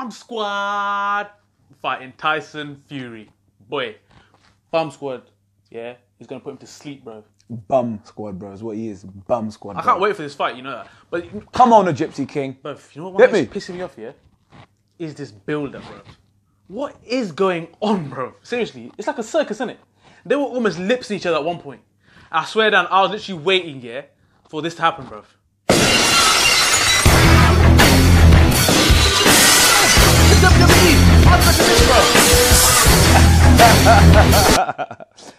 Bomb Squad fighting Tyson Fury. Boy, Bomb Squad, yeah, he's going to put him to sleep, bro. Bum Squad, bro, is what he is. Bum Squad, I can't wait for this fight, you know that. But come on, a Gypsy King. Bro, you know what is pissing me off, yeah? Is this build-up, bro. What is going on, bro? Seriously, it's like a circus, isn't it? They were almost lips to each other at one point. I swear down, I was literally waiting, yeah, for this to happen, bro.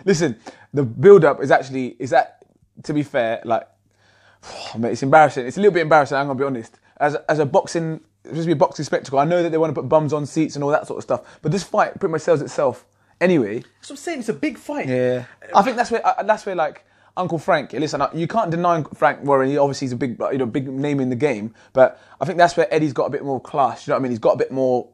Listen, the build-up is that, to be fair, like, mate, it's embarrassing. It's a little bit embarrassing, I'm going to be honest. As a boxing, it's supposed to be a boxing spectacle. I know that they want to put bums on seats and all that sort of stuff, but this fight pretty much sells itself anyway. That's what I'm saying, it's a big fight. Yeah. I think that's where like, Uncle Frank, listen, you can't deny Frank Warren, he obviously is a big, big name in the game, but I think that's where Eddie's got a bit more class, you know what I mean? He's got a bit more,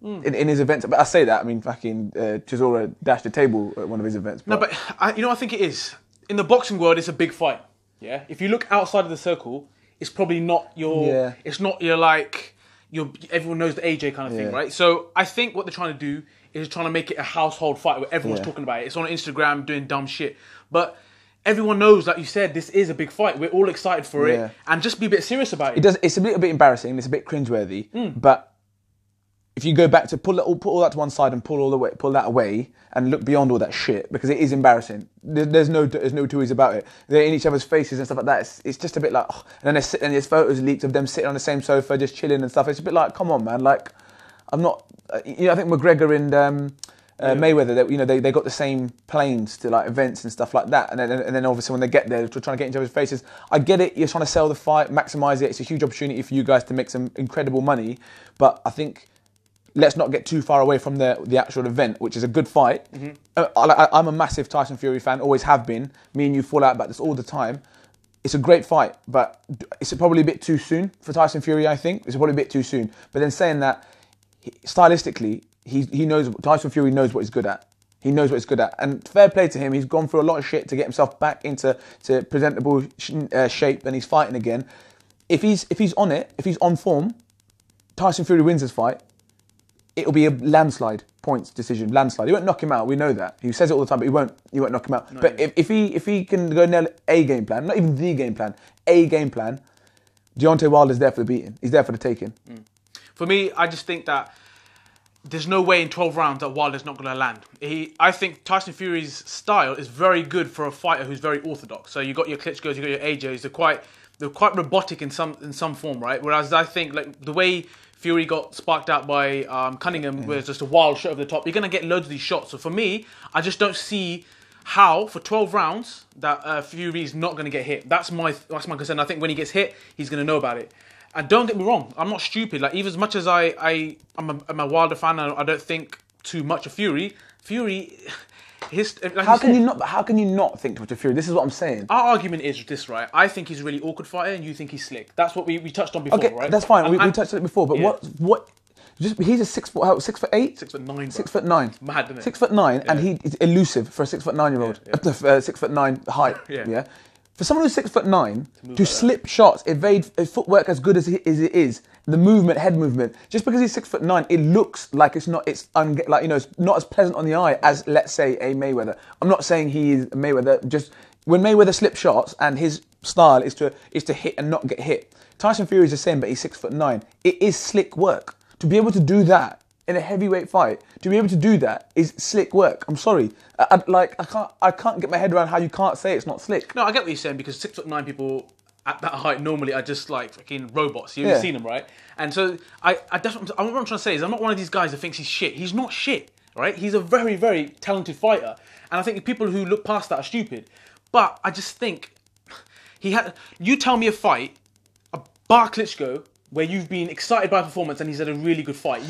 in his events. But I say that, I mean, fucking Chisora dashed the table at one of his events. But... No, but I think it is. In the boxing world, it's a big fight, yeah? If you look outside of the circle, it's probably not your, it's not your, like, everyone knows the AJ kind of thing, right? So I think what they're trying to do is trying to make it a household fight where everyone's talking about it. It's on Instagram doing dumb shit. But everyone knows, like you said, this is a big fight. We're all excited for it. And just be a bit serious about it. It's a little bit embarrassing. It's a bit cringeworthy. But if you go back to put all that to one side and pull that away and look beyond all that shit, because it is embarrassing. There's no two ways about it. They're in each other's faces and stuff like that. It's just a bit like, oh, and then there's photos leaked of them sitting on the same sofa, just chilling and stuff. It's a bit like, come on, man. Like, I'm not. I think McGregor and Mayweather, they got the same planes to like events and stuff like that, and then obviously when they get there, they're trying to get into each other's faces. I get it. You're trying to sell the fight, maximise it. It's a huge opportunity for you guys to make some incredible money, but I think let's not get too far away from the actual event, which is a good fight. I'm a massive Tyson Fury fan, always have been. Me and you fall out about this all the time. It's a great fight, but it's probably a bit too soon for Tyson Fury, I think. It's probably a bit too soon. But then saying that, stylistically, he knows, Tyson Fury knows what he's good at. He knows what he's good at. And fair play to him, he's gone through a lot of shit to get himself back into presentable shape, and he's fighting again. If he's on it, if he's on form, Tyson Fury wins this fight. It'll be a landslide points decision, landslide. He won't knock him out, we know that. He says it all the time, but he won't knock him out. No, but if he can go nail a game plan, not even the game plan, a game plan, Deontay Wilder's there for the beating. He's there for the taking. For me, I just think that there's no way in 12 rounds that Wilder's not going to land. I think Tyson Fury's style is very good for a fighter who's very orthodox. So you got your Klitschko's, you got your AJ's. They're quite robotic in some form, right? Whereas I think like the way Fury got sparked out by Cunningham was just a wild shot over the top. You're going to get loads of these shots. So for me, I just don't see how for 12 rounds that Fury's not going to get hit. That's my concern. I think when he gets hit, he's going to know about it. And don't get me wrong, I'm not stupid. Like, even as much as I'm a Wilder fan, I don't think too much of Fury. Like how can you not think too much of Fury? This is what I'm saying. Our argument is this, right? I think he's a really awkward fighter, and you think he's slick. That's what we touched on before, right? That's fine. We touched on it before, but what? He's a 6'8", 6'9", 6'9". Mad, isn't it? 6'9", and he's elusive for a 6'9" 6'9" height. Yeah. For someone who's 6'9", to slip shots, evade footwork as good as it is, the movement, head movement, just because he's 6'9", it looks like it's not as pleasant on the eye as, let's say, a Mayweather. I'm not saying he is Mayweather. Just when Mayweather slips shots and his style is to hit and not get hit. Tyson Fury is the same, but he's 6'9". It is slick work to be able to do that. In a heavyweight fight, to be able to do that is slick work. I'm sorry, I can't get my head around how you can't say it's not slick. No, I get what you're saying, because 6'9" people at that height normally are just like fucking robots. You've seen them, right? And so what I'm trying to say is I'm not one of these guys that thinks he's shit. He's not shit, right? He's a very, very talented fighter, and I think people who look past that are stupid. But I just think you tell me a fight, a bar Klitschko, where you've been excited by performance and he's had a really good fight.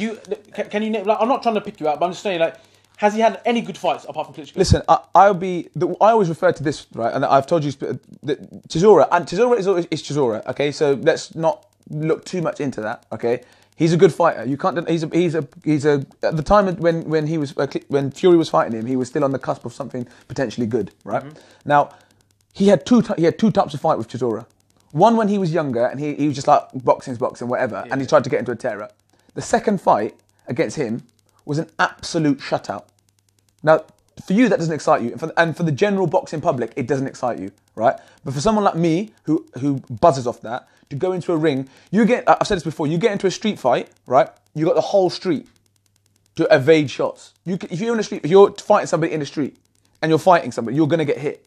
Can you name, like, I'm not trying to pick you out, but I'm just saying, like, has he had any good fights apart from Klitschko? Listen, I always refer to this, right, and I've told you that Chisora is Chisora, okay? So let's not look too much into that, okay? He's a good fighter. You can't. He's a. At the time when Fury was fighting him, he was still on the cusp of something potentially good, right? Now, he had two types of fight with Chisora. One, when he was younger and he was just like boxing, whatever, and he tried to get into a terror. The second fight against him was an absolute shutout. Now, for you, that doesn't excite you. And for the general boxing public, it doesn't excite you, right? But for someone like me, who buzzes off that, to go into a ring, I've said this before, you get into a street fight, right? You got the whole street to evade shots. If you're in the street, if you're fighting somebody in the street and you're fighting somebody, you're going to get hit.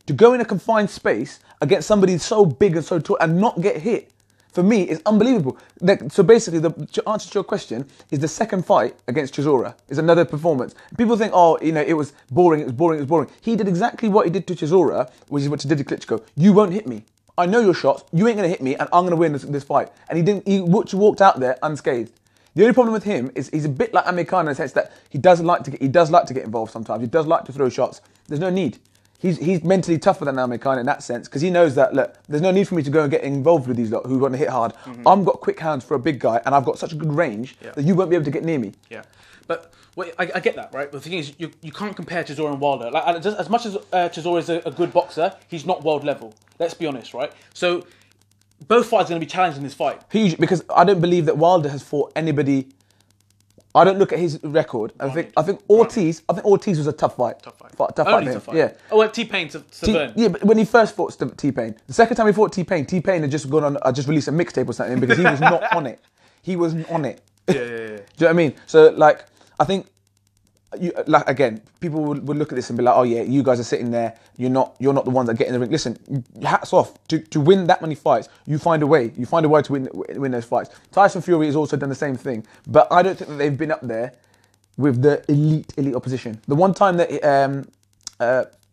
To go in a confined space against somebody so big and so tall and not get hit, for me, is unbelievable. So basically, the answer to your question is the second fight against Chisora is another performance. People think, oh, it was boring. He did exactly what he did to Chisora, which is what he did to Klitschko. You won't hit me. I know your shots. You ain't going to hit me, and I'm going to win this fight. And he didn't. He walked out there unscathed. The only problem with him is he's a bit like Amir Khan in the sense that he does like to get involved sometimes. He does like to throw shots. There's no need. He's mentally tougher than Amir Khan in that sense because he knows that, look, there's no need for me to go and get involved with these lot who want to hit hard. I've got quick hands for a big guy and I've got such a good range that you won't be able to get near me. Yeah, but I get that, right? But the thing is, you can't compare Chisora and Wilder. Like, as much as Chisora is a good boxer, he's not world level. Let's be honest, right? So both fighters are going to be challenged in this fight. Huge, because I don't believe that Wilder has fought anybody. I don't look at his record. I think Ortiz was a tough fight. Tough fight. Yeah. Oh, and T-Pain to burn. Yeah, but when he first fought T-Pain, the second time he fought T-Pain had just gone on, just released a mixtape or something because he was not on it. He wasn't on it. Yeah. Do you know what I mean? So, like, I think, again, people would look at this and be like, oh yeah, you guys are sitting there, you're not the ones that get in the ring. Listen, hats off. To win that many fights, you find a way to win those fights. Tyson Fury has also done the same thing, but I don't think that they've been up there with the elite opposition. The one time that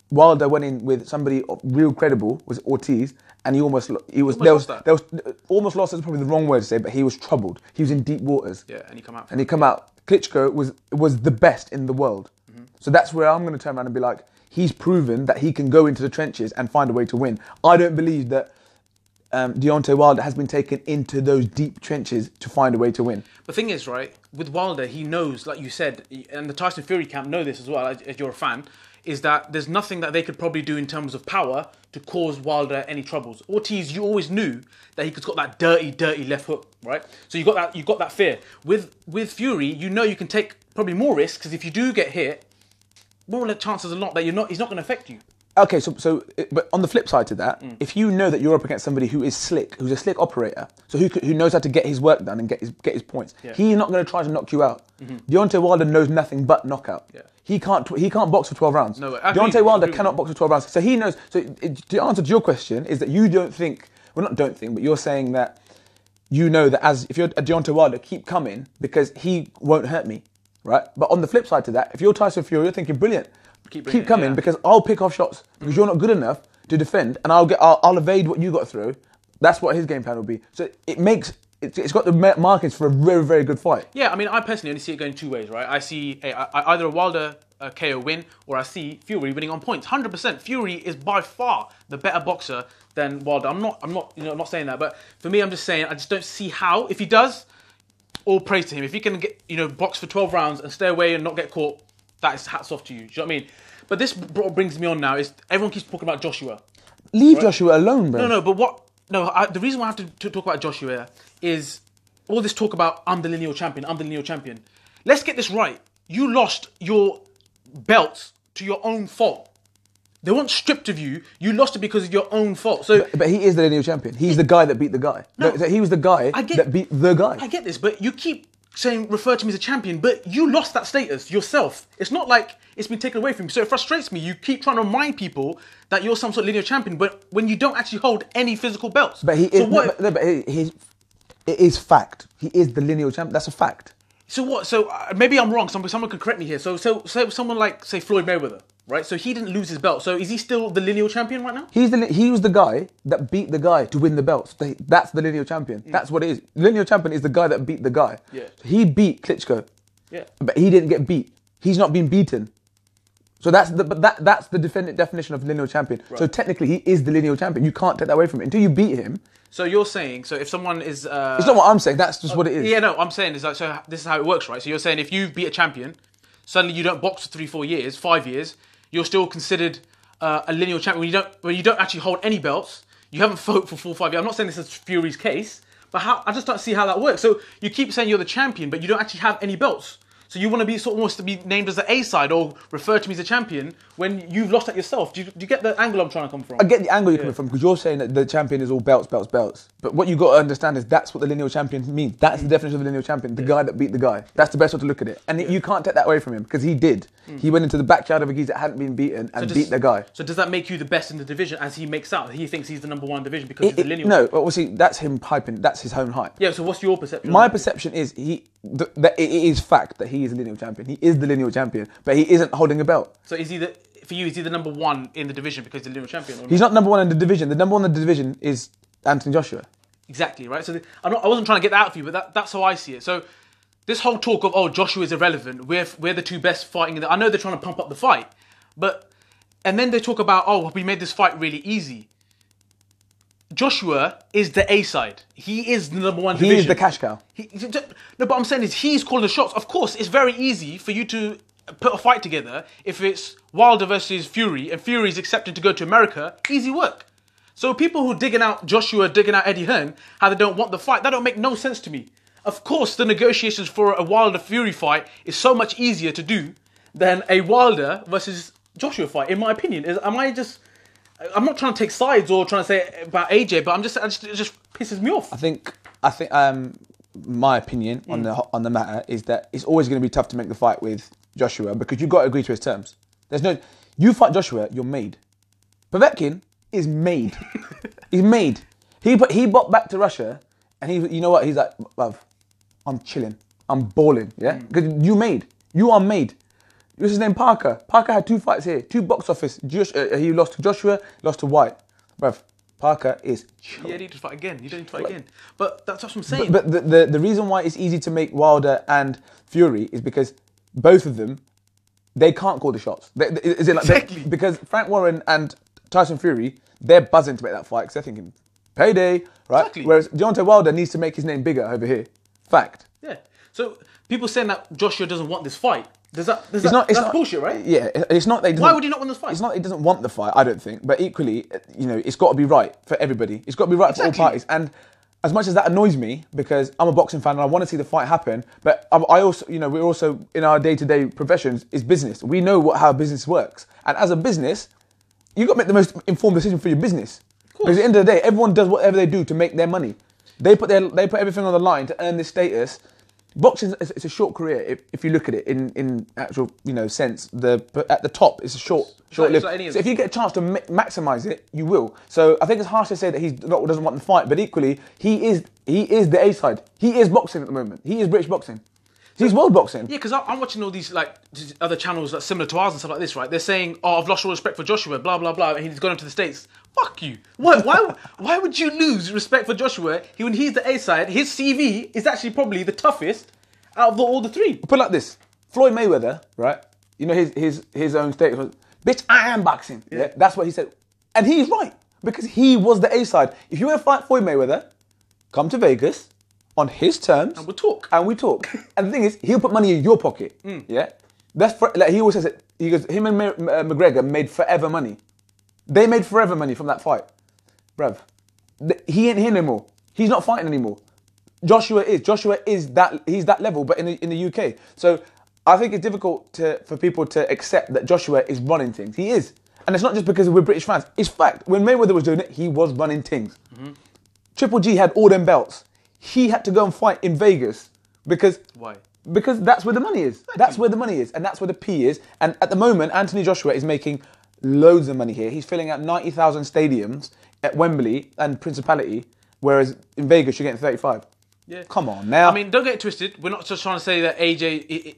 Wilder went in with somebody real credible was Ortiz, and almost lost is probably the wrong word to say, but he was troubled. He was in deep waters. Yeah, and he come out. Klitschko was the best in the world. So that's where I'm going to turn around and be like, he's proven that he can go into the trenches and find a way to win. I don't believe that Deontay Wilder has been taken into those deep trenches to find a way to win. The thing is, right, with Wilder, he knows, like you said, and the Tyson Fury camp know this as well, as you're a fan, is that there's nothing that they could probably do in terms of power to cause Wilder any troubles. Ortiz, you always knew that he's got that dirty left hook, right? So you got that fear. With Fury, you know you can take probably more risks because if you do get hit, more chances are not that he's not going to affect you. Okay, but on the flip side to that, if you know that you're up against somebody who is slick, who's a slick operator, so who knows how to get his work done and get his points, he's not going to try to knock you out. Deontay Wilder knows nothing but knockout. Yeah. He can't box for 12 rounds. No, Deontay Wilder cannot box for 12 rounds. So he knows. So the answer to your question is that you don't think, well, not don't think, but you're saying that you know that if you're a Deontay Wilder, keep coming because he won't hurt me, right? But on the flip side to that, if you're Tyson Fury, you're thinking, brilliant. Keep coming because I'll pick off shots because you're not good enough to defend, and I'll evade what you got through. That's what his game plan will be. So it's got the markings for a very, very good fight. Yeah, I mean, I personally only see it going two ways, right? I see either a Wilder KO win or I see Fury winning on points. 100%. Fury is by far the better boxer than Wilder. I'm not saying that, but for me, I'm just saying I just don't see how. If he does, all praise to him. If he can get box for 12 rounds and stay away and not get caught, that is hats off to you. Do you know what I mean? But this brings me on now is everyone keeps talking about Joshua. Leave Joshua alone, bro. The reason why I have to talk about Joshua is all this talk about I'm the lineal champion. Let's get this right. You lost your belts to your own fault. They weren't stripped of you. You lost it because of your own fault. So, but he is the lineal champion. He's the guy that beat the guy. No, he was the guy that beat the guy. I get this, but you keep refer to me as a champion, but you lost that status yourself. It's not like it's been taken away from you. So it frustrates me. You keep trying to remind people that you're some sort of lineal champion, but when you don't actually hold any physical belts. But he is. It is fact. He is the lineal champion. That's a fact. So what? So maybe I'm wrong. Someone could correct me here. So someone like say Floyd Mayweather, right? So he didn't lose his belt. So is he still the lineal champion right now? He was the guy that beat the guy to win the belts. That's the lineal champion. That's what it is. The lineal champion is the guy that beat the guy. Yeah. He beat Klitschko. Yeah. But he didn't get beat. He's not been beaten. So that's the definition of lineal champion. Right. So technically he is the lineal champion. You can't take that away from him until you beat him. So you're saying, if someone is... it's not what I'm saying, that's just what it is. Yeah, no, I'm saying, so this is how it works, right? So you're saying if you beat a champion, suddenly you don't box for 3-4 years, 5 years, you're still considered a lineal champion. When you don't actually hold any belts, You haven't fought for 4 or 5 years. I'm not saying this is Fury's case, but I just don't see how that works. So you keep saying you're the champion, but you don't actually have any belts. So you want to be almost to be named as the A side or referred to me as a champion when you've lost that yourself. Do you get the angle I'm trying to come from? I get the angle you're coming from because you're saying that the champion is all belts, belts, belts. But what you got to understand is that's what the lineal champion means. That's the definition of the lineal champion. The guy that beat the guy. That's the best way to look at it. And you can't take that away from him because he did. He went into the backyard of a geezer that hadn't been beaten and beat the guy. So does that make you the best in the division as he makes out? He thinks he's the #1 division because he's the lineal. No, obviously that's him hyping. That's his own hype. Yeah. So what's your perception? My perception is that it is fact that he is a lineal champion. He is the lineal champion, but he isn't holding a belt. So is he for you? Is he the #1 in the division because he's the lineal champion? Or He's not #1 in the division. The #1 in the division is Anthony Joshua. Exactly right. So I wasn't trying to get that out for you, but that's how I see it. So this whole talk of Joshua is irrelevant. We're the two best fighting. I know they're trying to pump up the fight, and then they talk about we made this fight really easy. Joshua is the A side. He is the #1 division. He is the cash cow. No, but I'm saying is he's calling the shots. Of course, it's very easy for you to put a fight together if it's Wilder versus Fury and Fury's accepting to go to America. Easy work. So people who are digging out Joshua, digging out Eddie Hearn, how they don't want the fight, that don't make no sense to me. Of course, the negotiations for a Wilder-Fury fight is so much easier to do than a Wilder versus Joshua fight, in my opinion. I'm not trying to take sides or trying to say about AJ, but it just pisses me off. I think my opinion on the matter is that it's always going to be tough to make the fight with Joshua because you've got to agree to his terms. You fight Joshua, you're made. Povetkin is made. He's made. He bought back to Russia, and you know what? He's like, bruv, I'm chilling. I'm balling. Yeah, because you are made. What's his name? Parker. Parker had 2 fights here, 2 box office. He lost to Joshua, lost to White. Bruv, Parker is chill. Yeah, you need to fight again. You don't need to fight again. But that's what I'm saying. But the reason why it's easy to make Wilder and Fury is because both of them, they can't call the shots. Exactly. Because Frank Warren and Tyson Fury, they're buzzing to make that fight because they're thinking, payday, right? Exactly. Whereas Deontay Wilder needs to make his name bigger over here. Fact. Yeah. So people saying that Joshua doesn't want this fight. That's bullshit, right? Yeah, it's not. Why would he not want this fight? It's not. He doesn't want the fight. I don't think. But equally, it's got to be right for everybody. It's got to be right for all parties. And as much as that annoys me, because I'm a boxing fan and I want to see the fight happen, but I also, we're also in our day-to-day professions is business. We know how business works, and as a business, you've got to make the most informed decision for your business. Because at the end of the day, everyone does whatever they do to make their money. They put everything on the line to earn this status. Boxing it's a short career if you look at it in actual sense. At the top it's a short lived. So if you get a chance to maximise it, you will. So I think it's harsh to say that he doesn't want the fight, but equally he is the A side. He is boxing at the moment. He is British boxing. He's world boxing. Yeah, because I'm watching all these other channels similar to ours and stuff like this, right? They're saying, I've lost all respect for Joshua, blah blah blah, and he's gone into the States. Fuck you. Why would you lose respect for Joshua when he's the A side? His CV is actually probably the toughest out of all the 3. Put it like this: Floyd Mayweather, right? His own statement, bitch, I am boxing. Yeah, that's what he said, and he's right because he was the A side. If you want to fight Floyd Mayweather, come to Vegas on his terms, and we'll talk. And the thing is, he'll put money in your pocket. Yeah, that's he always says it. He goes, him and McGregor made forever money. They made forever money from that fight, bruv. He ain't here no more. He's not fighting anymore. Joshua is that. He's that level, but in the UK. So I think it's difficult for people to accept that Joshua is running things. He is, and it's not just because we're British fans. It's fact. When Mayweather was doing it, he was running things. Triple G had all them belts. He had to go and fight in Vegas because why? Because that's where the money is. That's where the money is, and that's where the P is. And at the moment, Anthony Joshua is making loads of money here. He's filling out 90,000 stadiums at Wembley and Principality, whereas in Vegas you're getting 35. Yeah. Come on now. I mean, don't get it twisted. We're not just trying to say that AJ.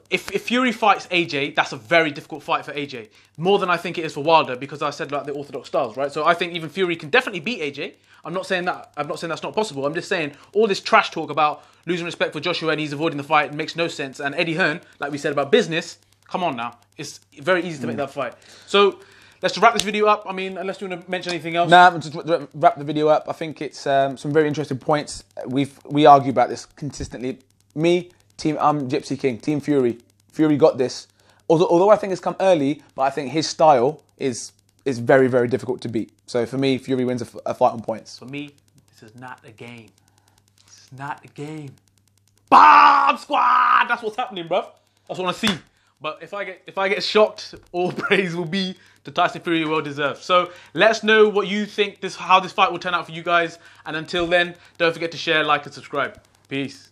If Fury fights AJ, that's a very difficult fight for AJ. More than I think it is for Wilder, because I said the orthodox styles, right? So I think even Fury can definitely beat AJ. I'm not saying that's not possible. I'm just saying all this trash talk about losing respect for Joshua and he's avoiding the fight makes no sense. And Eddie Hearn, like we said about business, come on now. It's very easy to make that fight. So let's wrap this video up. I mean, unless you want to mention anything else. Nah, just wrap the video up. I think it's some very interesting points. We argue about this consistently. I'm Gypsy King, Team Fury. Fury got this. Although I think it's come early, but I think his style is it's very, very difficult to beat. So for me, Fury wins a fight on points. For me, this is not a game. This is not a game. Bomb squad! That's what's happening, bruv. That's what I see. But if I get shocked, all praise will be to Tyson Fury, well deserved. So let us know what you think how this fight will turn out for you guys. And until then, don't forget to share, like, and subscribe. Peace.